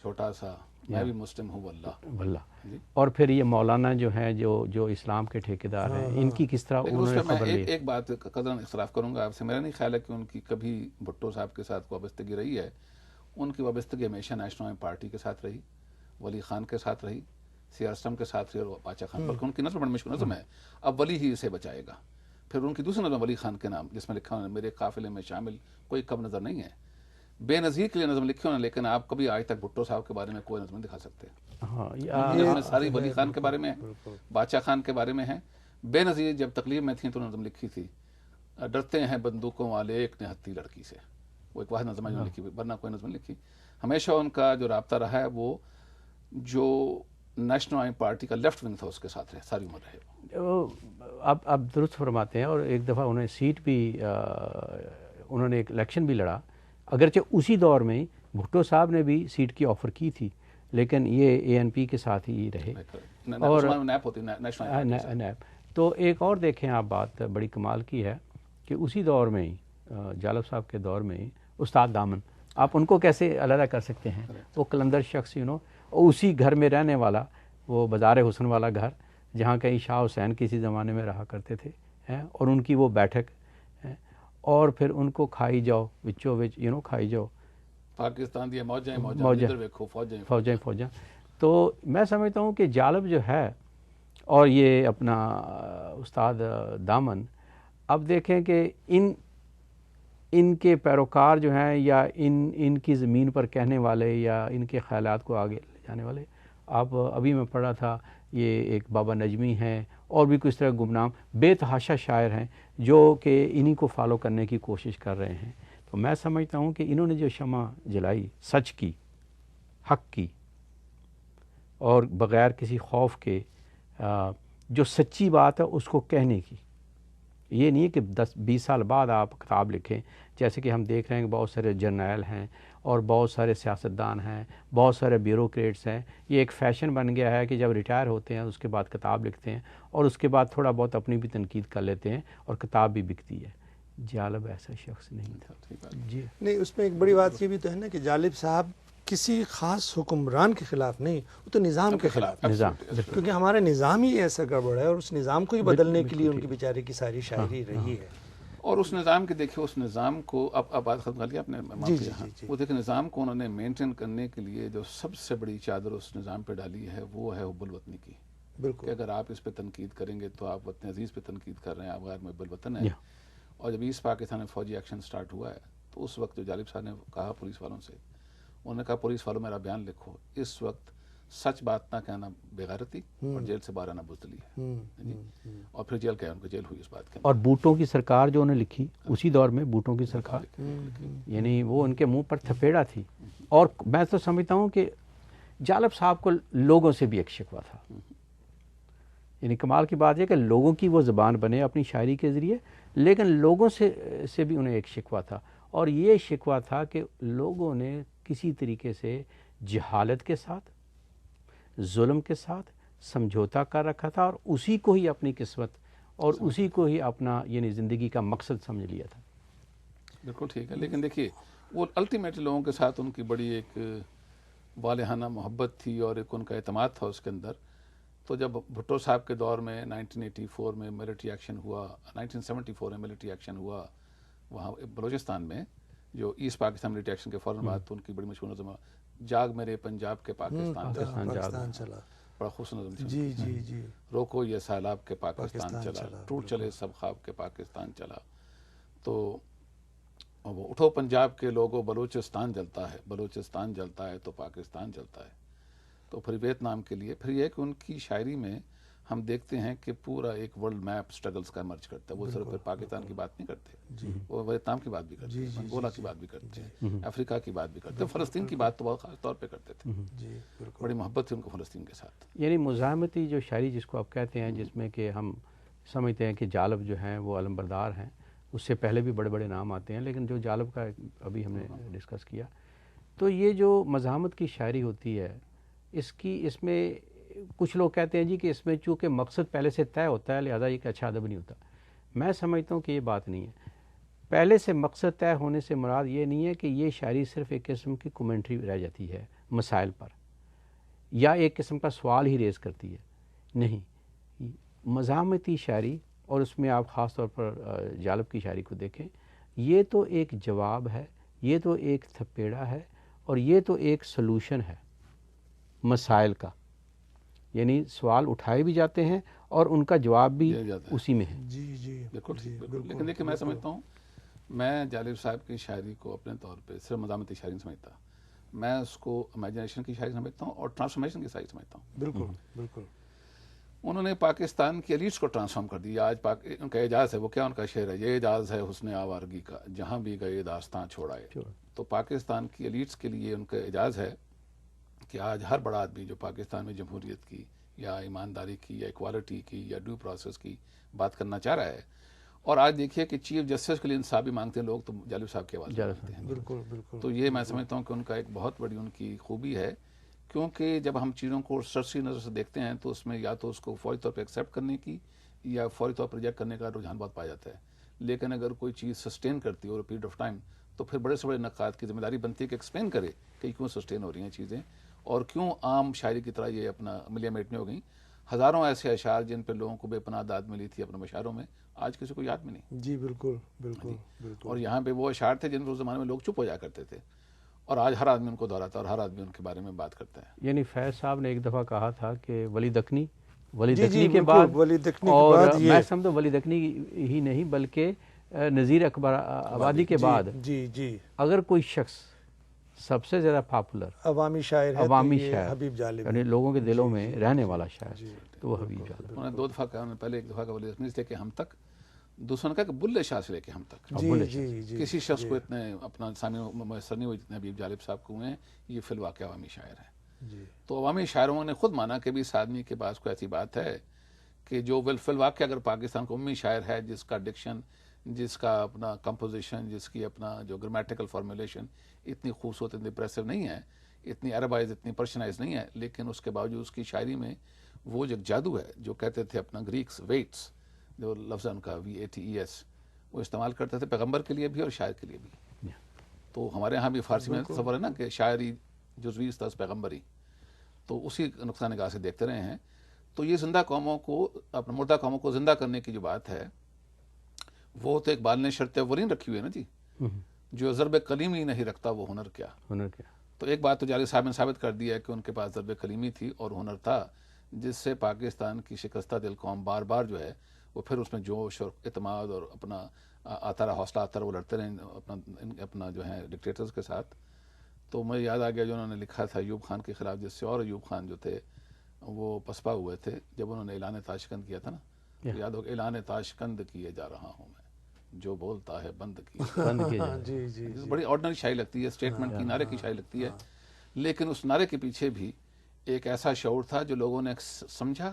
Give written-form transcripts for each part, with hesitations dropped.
چھوٹا سا میں بھی مسلم ہوں واللہ. اور پھر یہ مولانا جو ہیں جو اسلام کے ٹھیکیدار ہیں، ان کی کس طرح انہوں نے خبر لی؟ ایک بات قدر اختلاف کروں گا آپ سے. میرا نہیں خیال ہے کہ ان کی کبھی بھٹو صاحب کے ساتھ وابستگی رہی ہے. ان کی وابستگی ہمیشہ نیشنل عوام پارٹی کے ساتھ رہی، ولی خان کے ساتھ رہی، سیاسٹم کے ساتھ رہی اور باچا خان. بلکہ ان کی نظم بڑی مشکل نظم ہے، اب ولی ہی اسے بچائے گا. پھر ان کی دوسری نظم ولی خان کے نام، جس میں لکھا میرے قافلے میں شامل کوئی کم نظر نہیں ہے. بے نظیر کے لیے نظم لکھی انہوں نے، لیکن آپ کبھی آج تک بھٹو صاحب کے بارے میں کوئی نظم نہیں دکھا سکتے. نظمیں ساری ولی خان کے بارے میں ہیں، باچا خان کے بارے میں ہیں. بے نظیر جب تقلیب میں تھیں تو انہوں نے نظم لکھی تھی ڈرتے ہیں بندوقوں والے ایک نہتی لڑکی سے. وہ ایک واحد نظم ہے جو لکھی، ورنہ کوئی نظم لکھی. ہمیشہ ان کا جو رابطہ رہا ہے وہ جو نیشنل عوام پارٹی کا لیفٹ ونگ تھا اس کے ساتھ رہے، ساری عمر رہے. آپ درست فرماتے ہیں. اور ایک دفعہ انہیں سیٹ بھی انہوں نے ایک الیکشن بھی لڑا، اگرچہ اسی دور میں بھٹو صاحب نے بھی سیٹ کی آفر کی تھی، لیکن یہ اے این پی کے ساتھ ہی رہے. اور نیب. تو ایک اور دیکھیں آپ، بات بڑی کمال کی ہے کہ اسی دور میں ہی جالب صاحب کے دور میں ہی استاد دامن، آپ ان کو کیسے علیحدہ کر سکتے ہیں؟ وہ قلندر شخص اسی گھر میں رہنے والا، وہ بازار حسن والا گھر جہاں کہیں شاہ حسین کسی زمانے میں رہا کرتے تھے، اور ان کی وہ بیٹھک، اور پھر ان کو کھائی جاؤ وچوں وچ کھائی جاؤ پاکستان دی موجیں فوجیں. تو میں سمجھتا ہوں کہ جالب جو ہے اور یہ اپنا استاد دامن، اب دیکھیں کہ ان کے پیروکار جو ہیں یا ان کی زمین پر کہنے والے یا ان کے خیالات کو آگے لے جانے والے، آپ ابھی میں پڑھا تھا یہ ایک بابا نجمی ہیں اور بھی کچھ طرح گمنام بے تحاشا شاعر ہیں جو کہ انہی کو فالو کرنے کی کوشش کر رہے ہیں. تو میں سمجھتا ہوں کہ انہوں نے جو شمع جلائی سچ کی، حق کی، اور بغیر کسی خوف کے جو سچی بات ہے اس کو کہنے کی. یہ نہیں ہے کہ 10-20 سال بعد آپ کتاب لکھیں، جیسے کہ ہم دیکھ رہے ہیں کہ بہت سارے جرنیل ہیں اور بہت سارے سیاستدان ہیں، بہت سارے بیوروکریٹس ہیں. یہ ایک فیشن بن گیا ہے کہ جب ریٹائر ہوتے ہیں اس کے بعد کتاب لکھتے ہیں اور اس کے بعد تھوڑا بہت اپنی بھی تنقید کر لیتے ہیں اور کتاب بھی بکتی ہے. جالب ایسا شخص نہیں تھا. جی نہیں، اس میں ایک بڑی بات یہ بھی تو ہے نا کہ جالب صاحب کسی خاص حکمران کے خلاف نہیں، وہ تو نظام کے خلاف. نظام، کیونکہ ہمارا نظام ہی ایسا گڑبڑ ہے اور اس نظام کو ہی بدلنے کے لیے ان کی بیچارے کی ساری شاعری رہی ہے. اور اس نظام کے دیکھیے، اس نظام کو اب بات ختم کر لیا آپ نے، وہ دیکھیں نظام کو انہوں نے مینٹین کرنے کے لیے جو سب سے بڑی چادر اس نظام پہ ڈالی ہے وہ ہے حب الوطنی کی. بالکل، کہ اگر آپ اس پہ تنقید کریں گے تو آپ وطن عزیز پہ تنقید کر رہے ہیں، آپ غیر محب الوطن ہیں. اور جب ایسٹ پاکستان میں فوجی ایکشن سٹارٹ ہوا ہے تو اس وقت جو جالب صاحب نے کہا پولیس والوں سے، انہوں نے کہا پولیس والوں میرا بیان لکھو، اس وقت سچ بات نہ کہنا بے غیرتی اور جیل سے باہر آنا بزدلی ہے. اور پھر جیل گئے، ان کو جیل ہوئی اس بات کے. اور بوٹوں کی سرکار جو انہوں نے لکھی اسی دور میں، بوٹوں کی سرکار، یعنی وہ ان کے منہ پر تھپیڑا تھی. اور میں تو سمجھتا ہوں کہ جالب صاحب کو لوگوں سے بھی ایک شکوہ تھا. یعنی کمال کی بات یہ کہ لوگوں کی وہ زبان بنے اپنی شاعری کے ذریعے، لیکن لوگوں سے بھی انہیں ایک شکوہ تھا. اور یہ شکوہ تھا کہ لوگوں نے کسی طریقے سے جہالت کے ساتھ، ظلم کے ساتھ سمجھوتا کر رکھا تھا اور اسی کو ہی اپنی قسمت اور اسی کو ہی اپنا یعنی زندگی کا مقصد سمجھ لیا تھا. بالکل ٹھیک ہے. لیکن دیکھیے وہ الٹیمیٹلی لوگوں کے ساتھ ان کی بڑی ایک والہانہ محبت تھی اور ایک ان کا اعتماد تھا اس کے اندر. تو جب بھٹو صاحب کے دور میں 1984 میں ملٹری ایکشن ہوا، 1974 میں ملٹری ایکشن ہوا وہاں بلوچستان میں، جو ایسٹ پاکستان ملٹری ایکشن کے فوراً بعد، تو ان کی بڑی مشہور نظم جاگ میرے پنجاب کے پاکستان چلا، بڑا خوبصورت نظم. جی جی جی، روکو یہ سیلاب کے پاکستان چلا، ٹوٹ چلے سب خواب کے پاکستان چلا. تو وہ اٹھو پنجاب کے لوگوں، بلوچستان جلتا ہے، بلوچستان جلتا ہے تو پاکستان جلتا ہے. تو پھر ویتنام کے لیے پھر یہ کہ ان کی شاعری میں ہم دیکھتے ہیں کہ پورا ایک ورلڈ میپ سٹرگلز کا مرج کرتا ہے. وہ صرف پاکستان کی بات نہیں کرتے، وہ ویتنام کی بات بھی کرتے، انگولا کی بات بھی کرتے، افریقہ کی بات بھی کرتے، فلسطین کی بات تو بہت خاص طور پہ کرتے تھے. بڑی محبت تھی ان کو فلسطین کے ساتھ. یعنی مزاحمتی جو شاعری جس کو آپ کہتے ہیں، جس میں کہ ہم سمجھتے ہیں کہ جالب جو ہیں وہ علم بردار ہیں، اس سے پہلے بھی بڑے بڑے نام آتے ہیں، لیکن جو جالب کا ابھی ہم نے ڈسکس کیا، تو یہ جو مزاحمت کی شاعری ہوتی ہے اس میں کچھ لوگ کہتے ہیں جی کہ اس میں چونکہ مقصد پہلے سے طے ہوتا ہے لہذا یہ اچھا ادب نہیں ہوتا. میں سمجھتا ہوں کہ یہ بات نہیں ہے. پہلے سے مقصد طے ہونے سے مراد یہ نہیں ہے کہ یہ شاعری صرف ایک قسم کی کومنٹری رہ جاتی ہے، مسائل پر یا ایک قسم کا سوال ہی ریز کرتی ہے. نہیں, مزاحمتی شاعری, اور اس میں آپ خاص طور پر جالب کی شاعری کو دیکھیں, یہ تو ایک جواب ہے, یہ تو ایک تھپیڑا ہے, اور یہ تو ایک سلوشن ہے مسائل کا. یعنی سوال اٹھائے بھی جاتے ہیں اور ان کا جواب بھی دیا جاتا ہے. اسی میں ہے. جی جی بالکل جی بالکل. لیکن دیکھیں میں سمجھتا ہوں, میں جالب صاحب کی شاعری کو اپنے طور پہ صرف مزاحمتی شاعری نہیں سمجھتا, میں اس کو امیجنیشن کی شاعری سمجھتا ہوں اور ٹرانسفارمیشن کی شاعری سمجھتا ہوں. بالکل بالکل. انہوں نے پاکستان کی ایلیٹس کو ٹرانسفارم کر دیا. آج ان کا اعجاز ہے, وہ کیا ان کا شعر ہے, یہ اعجاز ہے حسن آوارگی کا, جہاں بھی گئے داستاں چھوڑائے. تو پاکستان کی ایلیٹس کے لیے ان کا اعجاز ہے کہ آج ہر بڑا آدمی جو پاکستان میں جمہوریت کی یا ایمانداری کی یا ایکوالٹی کی یا ڈیو پروسیس کی بات کرنا چاہ رہا ہے. اور آج دیکھیے کہ چیف جسٹس کے لیے انصاف بھی مانگتے ہیں لوگ, تو جالب صاحب کی آواز مانگتے ہیں. بالکل بالکل. تو یہ میں سمجھتا ہوں کہ ان کا ایک بہت بڑی ان کی خوبی ہے, کیونکہ جب ہم چیزوں کو سرسری نظر سے دیکھتے ہیں تو اس میں یا تو اس کو فوری طور پہ ایکسیپٹ کرنے کی یا فوری طور پر ریجیکٹ کرنے کا رجحان بہت پایا جاتا ہے. لیکن اگر کوئی چیز سسٹین کرتی ہے اوور پیریڈ آف ٹائم, تو پھر بڑے سے بڑے نقاد کی ذمہ داری بنتی ہے کہ ایکسپلین کرے کہ کیوں سسٹین ہو رہی ہیں چیزیں, اور کیوں عام شاعری کی طرح یہ اپنا ملیا میٹ میں ہو گئیں. ہزاروں ایسے اشعار جن پہ لوگوں کو بے پناہ داد ملی تھی اپنے مشاعروں میں, آج کسی کو یاد میں نہیں. جی بالکل بالکل بالکل. اور یہاں پہ وہ اشعار تھے جن اس زمانے میں لوگ چپ ہو جا کرتے تھے, اور آج ہر آدمی ان کو دہراتا ہے اور ہر آدمی ان کے بارے میں بات کرتا ہے. یعنی فیض صاحب نے ایک دفعہ کہا تھا کہ ولی دکنی جی جی کے بالکل, بعد, ولی دکنی کے اور بعد یہ میں سمجھتا ولی دکنی ہی نہیں بلکہ نذیر اکبر آبادی کے بعد جی جی اگر کوئی شخص سب سے زیادہ پاپولر عوامی شاعر ہے عوامی تو یہ شاعر, حبیب جالب یعنی ہے. لوگوں کے دلوں جی میں جی رہنے جی والا شاعر, جی تو وہ حبیب جالب. انہوں نے دو دفعہ کہا, پہلے ایک دفعہ کا ولی دکنی سے لے کے ہم تک, دوسرا نے کہا کہ بلے شاہ سے لے کے ہم تک. جی جی جی. کسی شخص کو اتنے اپنا سامنے میسر نہیں ہوئے جتنے حبیب جالب صاحب کو ہوئے ہیں. یہ فی الواقع عوامی شاعر ہیں. جی تو عوامی شاعروں نے خود مانا کہ بھی اس آدمی کے پاس کوئی ایسی بات ہے کہ جو فی الواقع اگر پاکستان کو امی شاعر ہے, جس کا ڈکشن, جس کا اپنا کمپوزیشن, جس کی اپنا جو گرامیٹیکل فارمولیشن اتنی خوبصورت, اتنی امپریسو نہیں ہے, اتنی عربائز, اتنی پرشنائز نہیں ہے, لیکن اس کے باوجود اس کی شاعری میں وہ جو جادو ہے, جو کہتے تھے اپنا گریکس ویٹس, جو لفظ ان کا VATES, وہ استعمال کرتے تھے پیغمبر کے لیے بھی اور شاعر کے لیے بھی. تو ہمارے ہاں بھی فارسی میں تصور ہے نا کہ شاعری جزوی است پیغمبری, تو اسی نقطہ نگاہ سے دیکھتے رہے ہیں. تو یہ زندہ قوموں کو, اپنے مردہ قوموں کو زندہ کرنے کی جو بات ہے, وہ تو اقبال نے شرط اولین رکھی ہوئی ہے نا جی, جو ضرب کلیمی نہیں رکھتا وہ ہنر کیا. تو ایک بات تو جالب صاحب نے ثابت کر دیا ہے کہ ان کے پاس ضرب کلیمی تھی اور ہنر تھا, جس سے پاکستان کی شکستہ دل قوم بار بار جو ہے وہ پھر اس میں جوش اور اعتماد اور اپنا آتا رہا, حوصلہ آتا رہا, وہ لڑتے رہے اپنا جو ہے ڈکٹیٹرز کے ساتھ. تو مجھے یاد آ گیا جو انہوں نے لکھا تھا ایوب خان کے خلاف, جس سے اور ایوب خان جو تھے وہ پسپا ہوئے تھے جب انہوں نے اعلان تاشقند کیا تھا نا, یاد ہو, اعلان تاشقند کیے جا رہا ہوں میں, جو بولتا ہے بند کیے. جی جی. بڑی آرڈنری شاعری لگتی ہے, اسٹیٹمنٹ کی, نعرے کی شاعری لگتی ہے, لیکن اس نعرے کے پیچھے بھی ایک ایسا شعور تھا جو لوگوں نے سمجھا,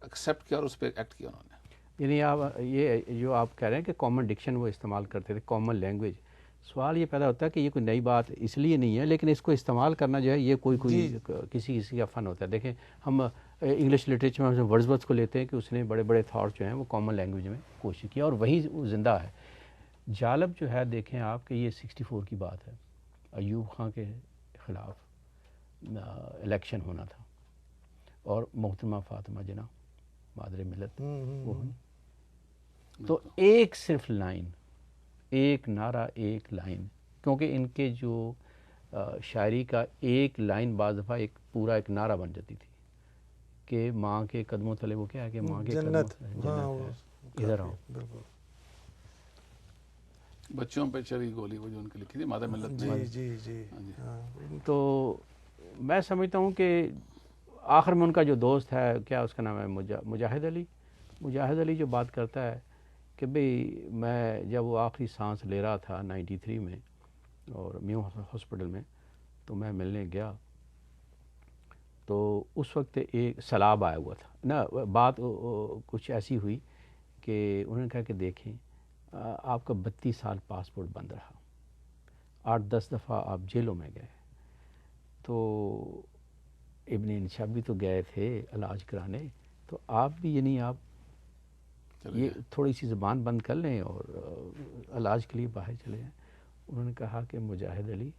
ایکسیپٹ کیا اور اس پہ ایکٹ کیا انہوں نے. یعنی آپ یہ جو آپ کہہ رہے ہیں کہ کامن ڈکشن وہ استعمال کرتے تھے, کامن لینگویج, سوال یہ پیدا ہوتا ہے کہ یہ کوئی نئی بات اس لیے نہیں ہے, لیکن اس کو استعمال کرنا جو ہے یہ کوئی کسی کا فن ہوتا ہے. دیکھیں ہم انگلش لٹریچر میں ورڈزورتھ کو لیتے ہیں کہ اس نے بڑے بڑے تھاٹ جو ہیں وہ کامن لینگویج میں کوشش کی اور وہی زندہ ہے. جالب جو ہے دیکھیں آپ کہ یہ 64 کی بات ہے, ایوب خان کے خلاف الیکشن ہونا تھا اور محترمہ فاطمہ جناح مادر ملت وہ ہوئی. تو ایک صرف لائن, ایک نعرہ, ایک لائن, کیونکہ ان کے جو شاعری کا ایک لائن بعض دفعہ ایک پورا ایک نعرہ بن جاتی تھی کہ ماں کے قدموں تلے, وہ کیا ہے کہ ماں کے جنت ہے, ادھر آؤ. بچوں پہ چلی گولی, وہ جو ان کی لکھی تھی مادر ملت نے. جی جی. تو میں سمجھتا ہوں کہ آخر میں ان کا جو دوست ہے, کیا اس کا نام ہے, مجاہد علی. مجاہد علی جو بات کرتا ہے کہ بھئی میں جب وہ آخری سانس لے رہا تھا 93 میں اور میو ہاسپٹل میں, تو میں ملنے گیا تو اس وقت ایک سلاب آیا ہوا تھا نا. بات کچھ ایسی ہوئی کہ انہوں نے کہا کہ دیکھیں آپ کا 32 سال پاسپورٹ بند رہا, 8-10 دفعہ آپ جیلوں میں گئے, تو ابن انشا بھی تو گئے تھے علاج کرانے, تو آپ بھی یعنی آپ یہ تھوڑی سی زبان بند کر لیں اور علاج کے لیے باہر چلے جائیں. انہوں نے کہا کہ مجاہد علی